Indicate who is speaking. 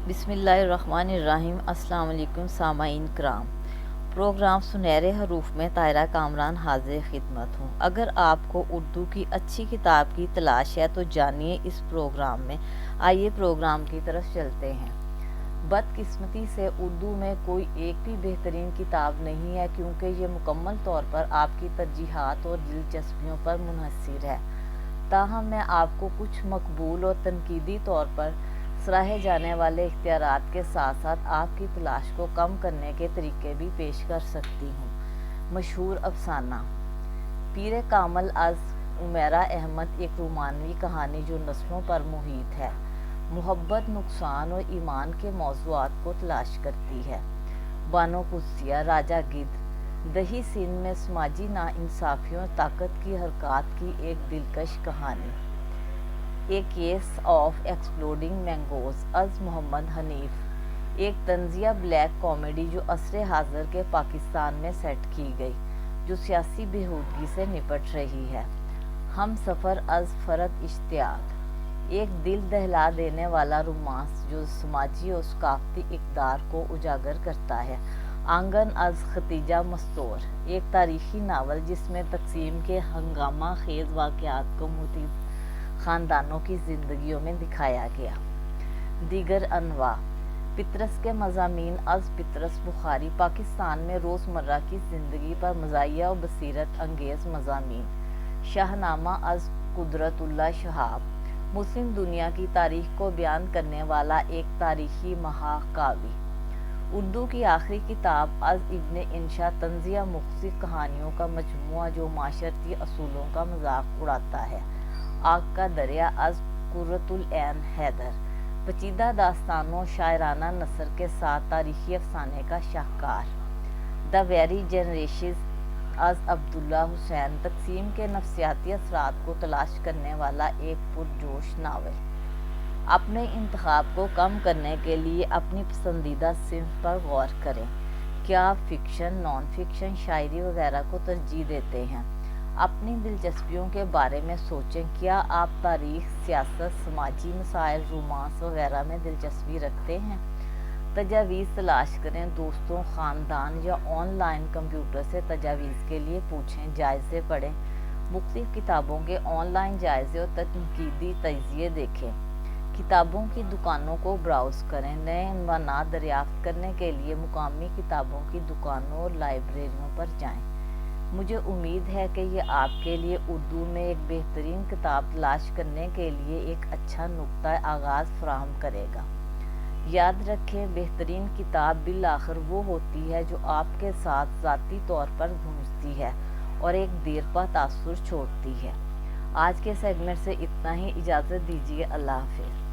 Speaker 1: بسم اللہ الرحمن الرحیم۔ السلام علیکم سامعین کرام، پروگرام سنہرے حروف میں طاہرہ کامران حاضر خدمت ہوں۔ اگر آپ کو اردو کی اچھی کتاب کی تلاش ہے تو جانیے اس پروگرام میں۔ آئیے پروگرام کی طرف چلتے ہیں۔ بدقسمتی سے اردو میں کوئی ایک بھی بہترین کتاب نہیں ہے، کیونکہ یہ مکمل طور پر آپ کی ترجیحات اور دلچسپیوں پر منحصر ہے۔ تاہم میں آپ کو کچھ مقبول اور تنقیدی طور پر سراہے جانے والے اختیارات کے ساتھ ساتھ آپ کی تلاش کو کم کرنے کے طریقے بھی پیش کر سکتی ہوں۔ مشہور افسانہ پیر کامل از عمیرہ احمد ایک رومانوی کہانی جو نسلوں پر محیط ہے، محبت، نقصان اور ایمان کے موضوعات کو تلاش کرتی ہے۔ بانو قدسیہ راجہ گدھ دیہی سندھ میں سماجی ناانصافیوں اور طاقت کی حرکات کی ایک دلکش کہانی۔ اے کیس آف ایکسپلوڈنگ مینگوز از محمد حنیف ایک طنزیہ بلیک کامیڈی جو عصر حاضر کے پاکستان میں سیٹ کی گئی، جو سیاسی بےہودگی سے نپٹ رہی ہے۔ ہم سفر از فرد اشتیاق ایک دل دہلا دینے والا رومانس جو سماجی اور ثقافتی اقدار کو اجاگر کرتا ہے۔ آنگن از ختیجہ مستور ایک تاریخی ناول جس میں تقسیم کے ہنگامہ خیز واقعات کو مختلف خاندانوں کی زندگیوں میں دکھایا گیا۔ دیگر انواع پطرس کے مضامین از پطرس بخاری پاکستان میں روزمرہ کی زندگی پر مزاحیہ و بصیرت انگیز مضامین۔ شاہ نامہ از قدرت اللہ شہاب مسلم دنیا کی تاریخ کو بیان کرنے والا ایک تاریخی مہاکاوی۔ اردو کی آخری کتاب از ابن انشا طنزیہ مختصر کہانیوں کا مجموعہ جو معاشرتی اصولوں کا مذاق اڑاتا ہے۔ آگ کا دریا از قرۃ العین حیدر پیچیدہ داستانوں، شاعرانہ نثر کے ساتھ تاریخی افسانے کا شاہکار۔ دی ویری جنریشنز از عبداللہ حسین تقسیم کے نفسیاتی اثرات کو تلاش کرنے والا ایک پرجوش ناول۔ اپنے انتخاب کو کم کرنے کے لیے اپنی پسندیدہ صنف پر غور کریں۔ کیا آپ فکشن، نان فکشن، شاعری وغیرہ کو ترجیح دیتے ہیں؟ اپنی دلچسپیوں کے بارے میں سوچیں۔ کیا آپ تاریخ، سیاست، سماجی مسائل، رومانس وغیرہ میں دلچسپی رکھتے ہیں؟ تجاویز تلاش کریں۔ دوستوں، خاندان یا آن لائن کمپیوٹر سے تجاویز کے لیے پوچھیں۔ جائزے پڑھیں۔ مختلف کتابوں کے آن لائن جائزے اور تنقیدی تجزیے دیکھیں۔ کتابوں کی دکانوں کو براؤز کریں۔ نئے عنوانات دریافت کرنے کے لیے مقامی کتابوں کی دکانوں اور لائبریریوں پر جائیں۔ مجھے امید ہے کہ یہ آپ کے لیے اردو میں ایک بہترین کتاب تلاش کرنے کے لیے ایک اچھا نقطہ آغاز فراہم کرے گا۔ یاد رکھیں، بہترین کتاب بالآخر وہ ہوتی ہے جو آپ کے ساتھ ذاتی طور پر گونجتی ہے اور ایک دیرپا تاثر چھوڑتی ہے۔ آج کے سیگمنٹ سے اتنا ہی، اجازت دیجیے، اللہ حافظ۔